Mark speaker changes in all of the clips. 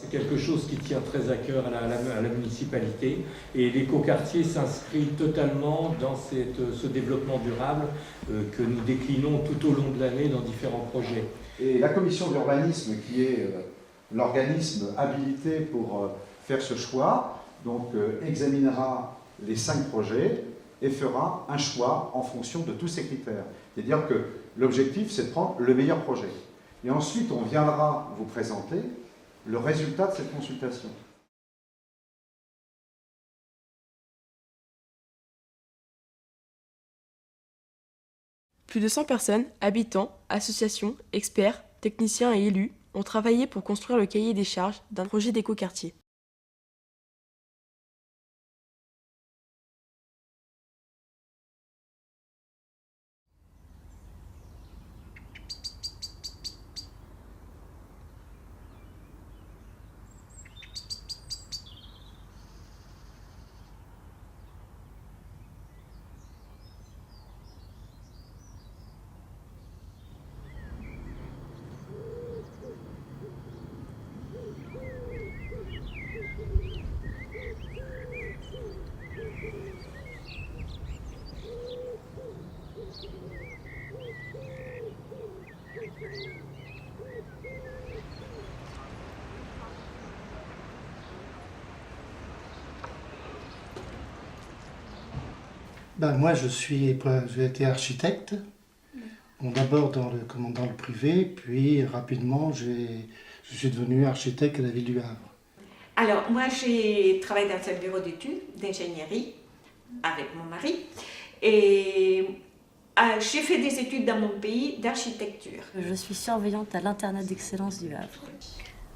Speaker 1: C'est quelque chose qui tient très à cœur à la municipalité et l'écoquartier s'inscrit totalement dans ce développement durable que nous déclinons tout au long de l'année dans différents projets.
Speaker 2: Et la commission d'urbanisme, qui est l'organisme habilité pour faire ce choix, donc examinera les 5 projets et fera un choix en fonction de tous ces critères. C'est-à-dire que l'objectif, c'est de prendre le meilleur projet. Et ensuite, on viendra vous présenter le résultat de cette consultation.
Speaker 3: Plus de 100 personnes, habitants, associations, experts, techniciens et élus ont travaillé pour construire le cahier des charges d'un projet d'écoquartier.
Speaker 4: Moi, j'ai été architecte. Bon, d'abord dans le privé, puis rapidement, je suis devenu architecte à la ville du Havre.
Speaker 5: Alors, moi, j'ai travaillé dans un bureau d'études d'ingénierie avec mon mari et j'ai fait des études dans mon pays d'architecture.
Speaker 6: Je suis surveillante à l'internat d'excellence du Havre.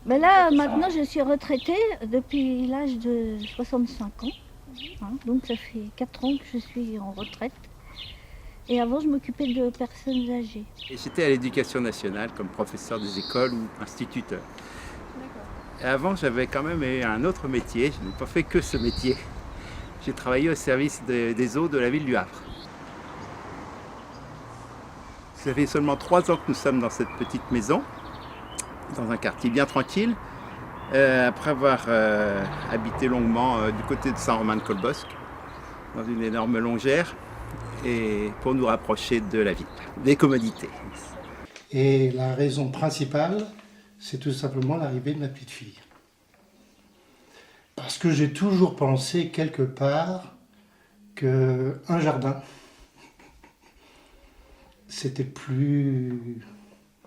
Speaker 7: Là, maintenant, je suis retraitée depuis l'âge de 65 ans. Donc, ça fait 4 ans que je suis en retraite. Et avant, je m'occupais de personnes âgées.
Speaker 8: Et j'étais à l'éducation nationale comme professeur des écoles ou instituteur. Et avant, j'avais quand même un autre métier. Je n'ai pas fait que ce métier. J'ai travaillé au service des eaux de la ville du Havre. Ça fait seulement 3 ans que nous sommes dans cette petite maison, dans un quartier bien tranquille, après avoir habité longuement du côté de Saint-Romain-de-Colbosc, dans une énorme longère, et pour nous rapprocher de la ville, des commodités.
Speaker 4: Et la raison principale, c'est tout simplement l'arrivée de ma petite fille. Parce que j'ai toujours pensé quelque part qu'un jardin, c'était plus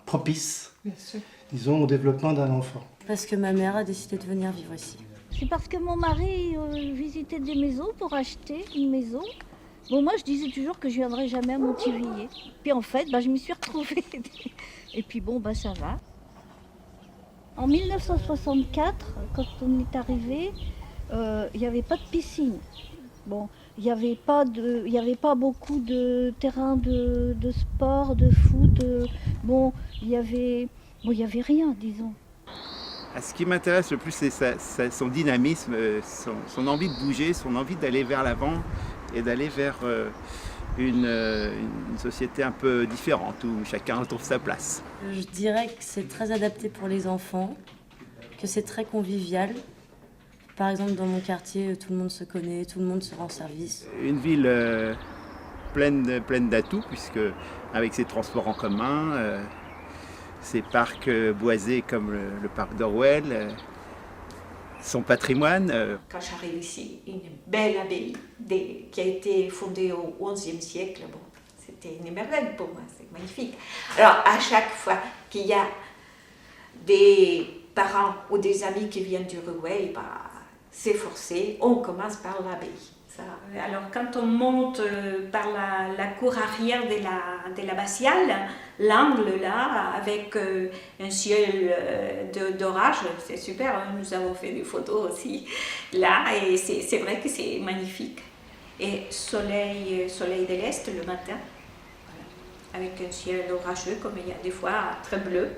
Speaker 4: propice, disons, au développement d'un enfant.
Speaker 6: Parce que ma mère a décidé de venir vivre ici.
Speaker 7: C'est parce que mon mari visitait des maisons pour acheter une maison. Bon, moi, je disais toujours que je ne viendrais jamais à Montivilliers. Puis en fait, je m'y suis retrouvée. Et puis bon, ça va. En 1964, quand on est arrivé, il n'y avait pas de piscine. Bon, il n'y avait pas beaucoup de terrains de sport, de foot. Il y avait rien, disons.
Speaker 8: Ce qui m'intéresse le plus, c'est son dynamisme, son envie de bouger, son envie d'aller vers l'avant et d'aller vers une société un peu différente où chacun retrouve sa place.
Speaker 6: Je dirais que c'est très adapté pour les enfants, que c'est très convivial. Par exemple, dans mon quartier, tout le monde se connaît, tout le monde se rend service.
Speaker 8: Une ville pleine d'atouts, puisque avec ses transports en commun, ses parcs boisés comme le parc d'Orwell, son patrimoine.
Speaker 5: Quand j'arrive ici, une belle abbaye qui a été fondée au XIe siècle, c'était une merveille pour moi, c'est magnifique. Alors à chaque fois qu'il y a des parents ou des amis qui viennent d'Uruguay, c'est forcé, on commence par l'abbaye. Alors quand on monte par la cour arrière de l'abbatiale, l'angle là, avec un ciel d'orage, c'est super, hein, nous avons fait des photos aussi là, et c'est vrai que c'est magnifique. Et soleil de l'Est le matin, voilà, avec un ciel orageux comme il y a des fois, très bleu.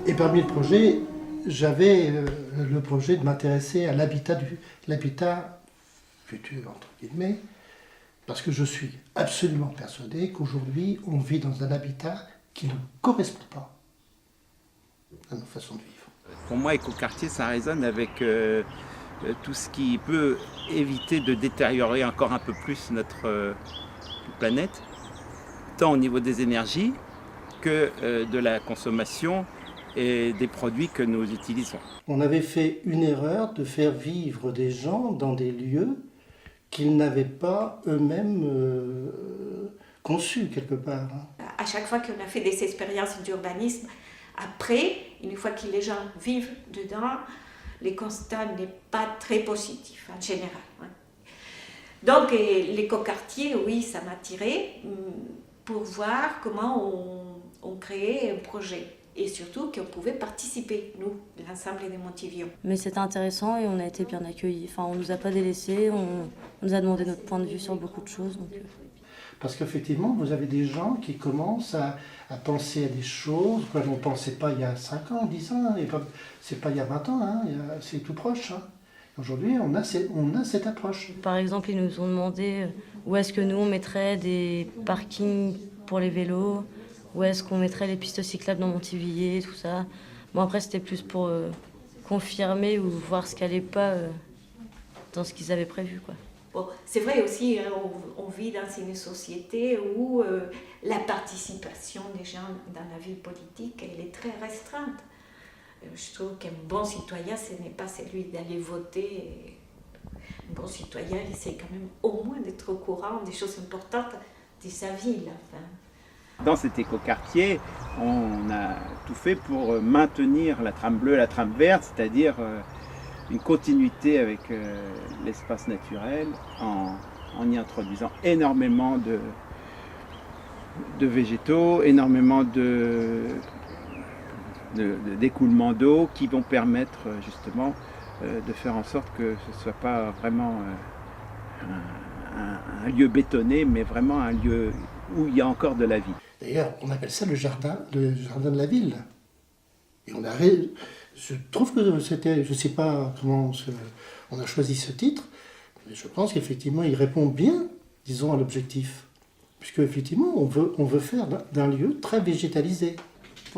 Speaker 4: Et parmi le projet, j'avais le projet de m'intéresser à l'habitat futur, entre guillemets, parce que je suis absolument persuadé qu'aujourd'hui, on vit dans un habitat qui ne correspond pas à nos façons de vivre.
Speaker 8: Pour moi, écoquartier, ça résonne avec tout ce qui peut éviter de détériorer encore un peu plus notre planète, tant au niveau des énergies que de la consommation et des produits que nous utilisons.
Speaker 4: On avait fait une erreur de faire vivre des gens dans des lieux qu'ils n'avaient pas eux-mêmes conçus quelque part.
Speaker 5: À chaque fois qu'on a fait des expériences d'urbanisme, après, une fois que les gens vivent dedans, les constats n'est pas très positif en général. Donc l'écoquartier, oui, ça m'a attiré pour voir comment on créait un projet. Et surtout qu'on pouvait participer, nous, l'ensemble des Montivillons.
Speaker 6: Mais c'était intéressant et on a été bien accueillis. Enfin, on ne nous a pas délaissés, on nous a demandé notre point de vue sur beaucoup de choses. Donc...
Speaker 4: Parce qu'effectivement, vous avez des gens qui commencent à penser à des choses qu'on ne pensait pas il y a 5 ans, 10 ans, et c'est pas il y a 20 ans, hein, c'est tout proche. Hein. Aujourd'hui, on a cette approche.
Speaker 6: Par exemple, ils nous ont demandé où est-ce que nous, on mettrait des parkings pour les vélos, où est-ce qu'on mettrait les pistes cyclables dans Montivilliers, tout ça. Bon, après, c'était plus pour confirmer ou voir ce qui n'allait pas dans ce qu'ils avaient prévu, quoi.
Speaker 5: Bon, c'est vrai aussi, hein, on vit dans une société où la participation des gens dans la vie politique, elle est très restreinte. Je trouve qu'un bon citoyen, ce n'est pas celui d'aller voter. Un bon citoyen, il essaie quand même au moins d'être au courant des choses importantes de sa ville. Enfin.
Speaker 8: Dans cet écoquartier, on a tout fait pour maintenir la trame bleue et la trame verte, c'est-à-dire une continuité avec l'espace naturel en y introduisant énormément de végétaux, énormément d'écoulements d'eau qui vont permettre justement de faire en sorte que ce ne soit pas vraiment un lieu bétonné, mais vraiment un lieu où il y a encore de la vie.
Speaker 4: D'ailleurs, on appelle ça le jardin de la ville. Et je trouve que c'était, je ne sais pas comment on a choisi ce titre, mais je pense qu'effectivement, il répond bien, disons, à l'objectif. Puisque effectivement, on veut faire d'un lieu très végétalisé.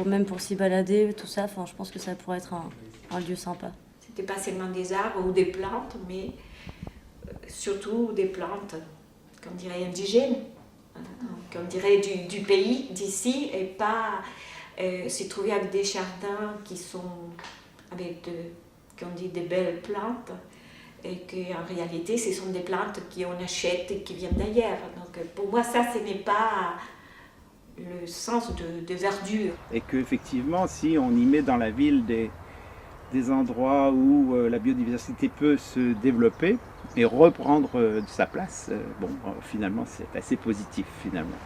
Speaker 6: Même pour s'y balader, tout ça, je pense que ça pourrait être un lieu sympa.
Speaker 5: C'était pas seulement des arbres ou des plantes, mais surtout des plantes, comme dirait indigènes, comme dirait du pays, d'ici, et pas se trouver avec des jardins qui sont avec qu'on dit des belles plantes, et qu'en réalité, ce sont des plantes qu'on achète et qui viennent d'ailleurs. Donc pour moi, ça, ce n'est pas le sens de verdure.
Speaker 8: Et qu'effectivement, si on y met dans la ville des endroits où la biodiversité peut se développer et reprendre sa place, finalement, c'est assez positif, finalement.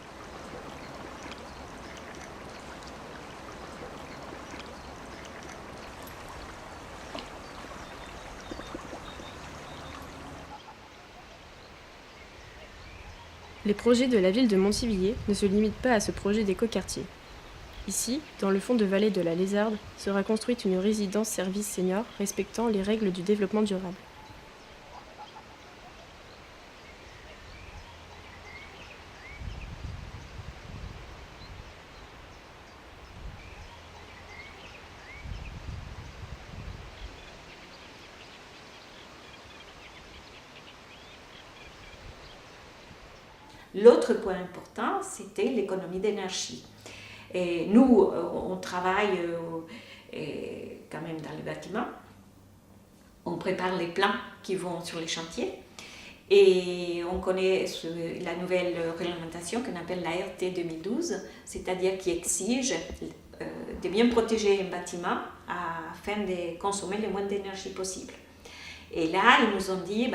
Speaker 3: Les projets de la ville de Montivilliers ne se limitent pas à ce projet d'écoquartier. Ici, dans le fond de vallée de la Lézarde, sera construite une résidence-service senior respectant les règles du développement durable.
Speaker 5: L'autre point important, c'était l'économie d'énergie. Et nous, on travaille quand même dans les bâtiments. On prépare les plans qui vont sur les chantiers. Et on connaît la nouvelle réglementation qu'on appelle la RT 2012, c'est-à-dire qui exige de bien protéger un bâtiment afin de consommer le moins d'énergie possible. Et là, ils nous ont dit,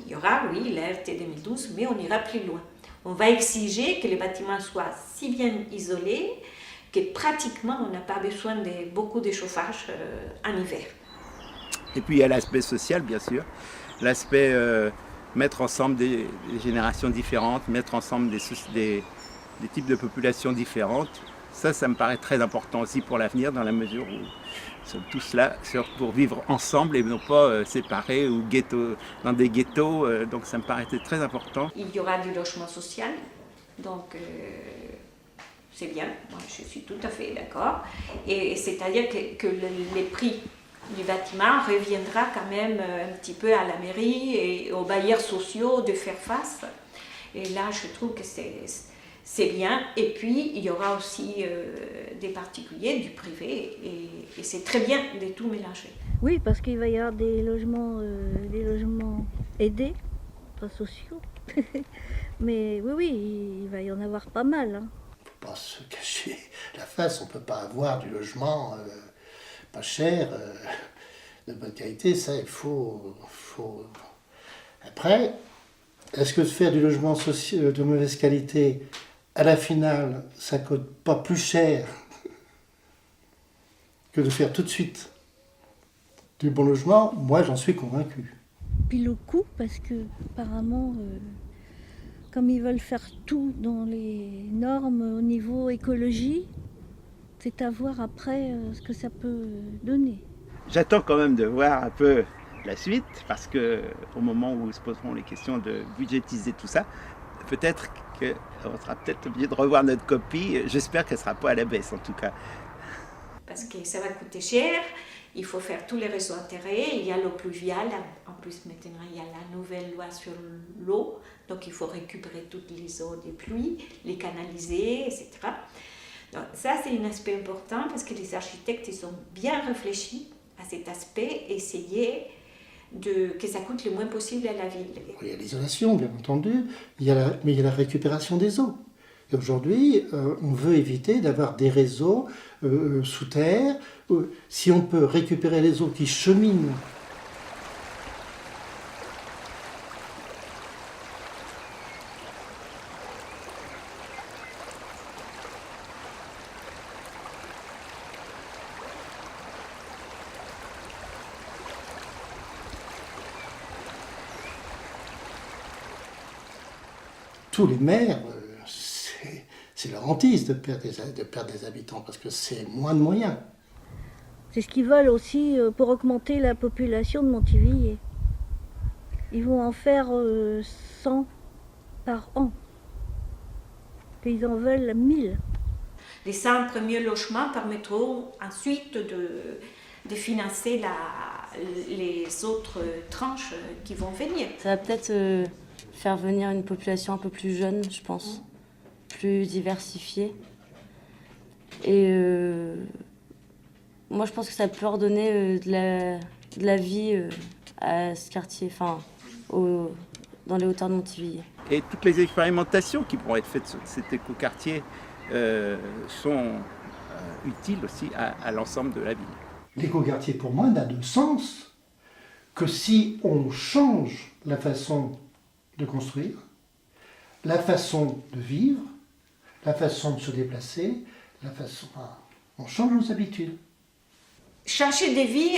Speaker 5: il y aura, oui, la RT 2012, mais on ira plus loin. On va exiger que les bâtiments soient si bien isolés que pratiquement on n'a pas besoin de beaucoup de chauffage en hiver.
Speaker 8: Et puis il y a l'aspect social, bien sûr, l'aspect mettre ensemble des générations différentes, mettre ensemble des types de populations différentes Ça me paraît très important aussi pour l'avenir, dans la mesure où nous sommes tous là pour vivre ensemble et non pas séparés ou dans des ghettos. Donc ça me paraissait très important.
Speaker 5: Il y aura du logement social, donc c'est bien, moi je suis tout à fait d'accord. Et c'est-à-dire que les prix du bâtiment reviendra quand même un petit peu à la mairie et aux bailleurs sociaux de faire face. Et là, je trouve que c'est bien. Et puis, il y aura aussi des particuliers, du privé, et c'est très bien de tout mélanger.
Speaker 7: Oui, parce qu'il va y avoir des logements aidés, pas sociaux. Mais oui, il va y en avoir pas mal. Hein.
Speaker 4: Faut pas se cacher la face, on peut pas avoir du logement pas cher, de bonne qualité, ça il faut... Après, est-ce que faire du logement de mauvaise qualité, à la finale, ça coûte pas plus cher que de faire tout de suite du bon logement? Moi, j'en suis convaincu.
Speaker 7: Puis le coût, parce que apparemment, comme ils veulent faire tout dans les normes au niveau écologie, c'est à voir après ce que ça peut donner.
Speaker 8: J'attends quand même de voir un peu la suite, parce qu'au moment où se poseront les questions de budgétiser tout ça, peut-être qu'on sera peut-être obligé de revoir notre copie. J'espère qu'elle ne sera pas à la baisse en tout cas.
Speaker 5: Parce que ça va coûter cher, il faut faire tous les réseaux enterrés, il y a l'eau pluviale, en plus maintenant il y a la nouvelle loi sur l'eau, donc il faut récupérer toutes les eaux des pluies, les canaliser, etc. Donc ça c'est un aspect important parce que les architectes ils ont bien réfléchi à cet aspect, essayer que ça coûte le moins possible à la ville.
Speaker 4: Il y a l'isolation, bien entendu, mais il y a la récupération des eaux. Et aujourd'hui, on veut éviter d'avoir des réseaux sous terre. Si on peut récupérer les eaux qui cheminent tous les maires, c'est leur hantise de perdre des habitants, parce que c'est moins de moyens.
Speaker 7: C'est ce qu'ils veulent aussi pour augmenter la population de Montivilliers. Ils vont en faire 100 par an. Puis ils en veulent 1000.
Speaker 5: Les 100 premiers logements permettront ensuite de financer les autres tranches qui vont venir.
Speaker 6: Ça va peut-être faire venir une population un peu plus jeune, je pense, plus diversifiée. Et moi, je pense que ça peut redonner de la vie à ce quartier, enfin, dans les hauteurs de Montivilliers.
Speaker 8: Et toutes les expérimentations qui pourront être faites sur cet écoquartier sont utiles aussi à l'ensemble de la ville.
Speaker 4: L'écoquartier, pour moi, n'a de sens que si on change la façon de construire, la façon de vivre, la façon de se déplacer, on change nos habitudes.
Speaker 5: Changer de vie,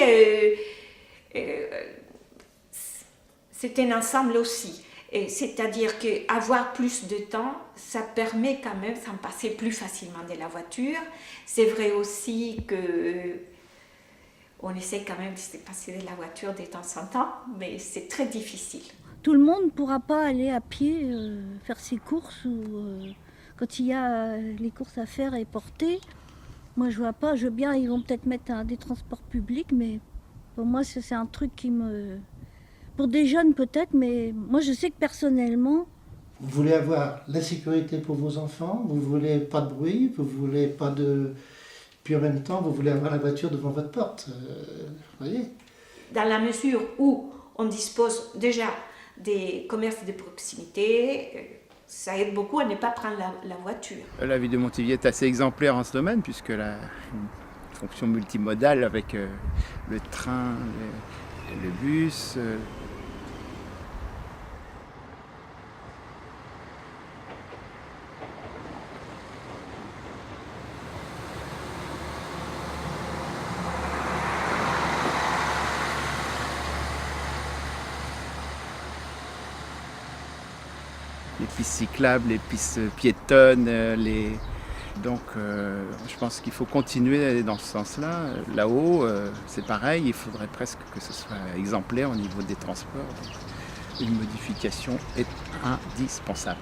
Speaker 5: c'est un ensemble aussi. C'est-à-dire qu'avoir plus de temps, ça permet quand même d'en passer plus facilement de la voiture. C'est vrai aussi qu'on essaie quand même de se passer de la voiture de temps en temps, mais c'est très difficile.
Speaker 7: Tout le monde ne pourra pas aller à pied faire ses courses ou quand il y a les courses à faire et porter. Moi je vois pas, je veux bien, ils vont peut-être mettre des transports publics, mais pour moi c'est un truc qui me... Pour des jeunes peut-être, mais moi je sais que personnellement...
Speaker 4: Vous voulez avoir la sécurité pour vos enfants, vous voulez pas de bruit, vous voulez pas de... Puis en même temps, vous voulez avoir la voiture devant votre porte, vous voyez ?
Speaker 5: Dans la mesure où on dispose déjà des commerces de proximité, ça aide beaucoup à ne pas prendre la voiture.
Speaker 8: La ville de Montivilliers est assez exemplaire en ce domaine, puisqu'elle a une fonction multimodale avec le train, le bus. Les pistes cyclables, les pistes piétonnes, les Donc je pense qu'il faut continuer d'aller dans ce sens-là. Là-haut, c'est pareil, il faudrait presque que ce soit exemplaire au niveau des transports. Donc, une modification est indispensable.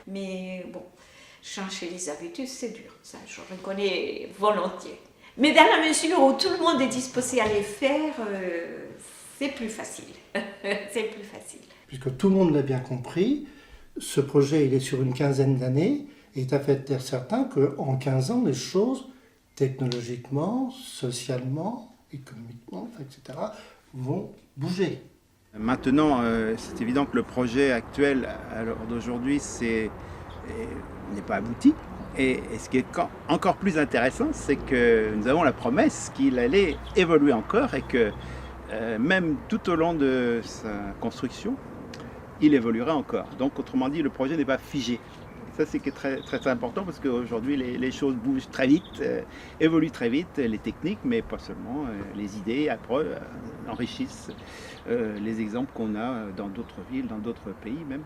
Speaker 5: Mais bon, changer les habitudes, c'est dur, ça je reconnais volontiers. Mais dans la mesure où tout le monde est disposé à les faire, c'est plus facile. C'est plus facile.
Speaker 4: Puisque tout le monde l'a bien compris, ce projet il est sur une quinzaine d'années et il est à fait certain qu'en 15 ans, les choses, technologiquement, socialement, économiquement, etc., vont bouger.
Speaker 8: Maintenant, c'est évident que le projet actuel, à l'heure d'aujourd'hui, n'est pas abouti. Et ce qui est encore plus intéressant, c'est que nous avons la promesse qu'il allait évoluer encore et que même tout au long de sa construction, il évoluera encore. Donc, autrement dit, le projet n'est pas figé. Ça, c'est très, très important parce qu'aujourd'hui, les choses bougent très vite, évoluent très vite, les techniques, mais pas seulement, les idées après enrichissent les exemples qu'on a dans d'autres villes, dans d'autres pays même.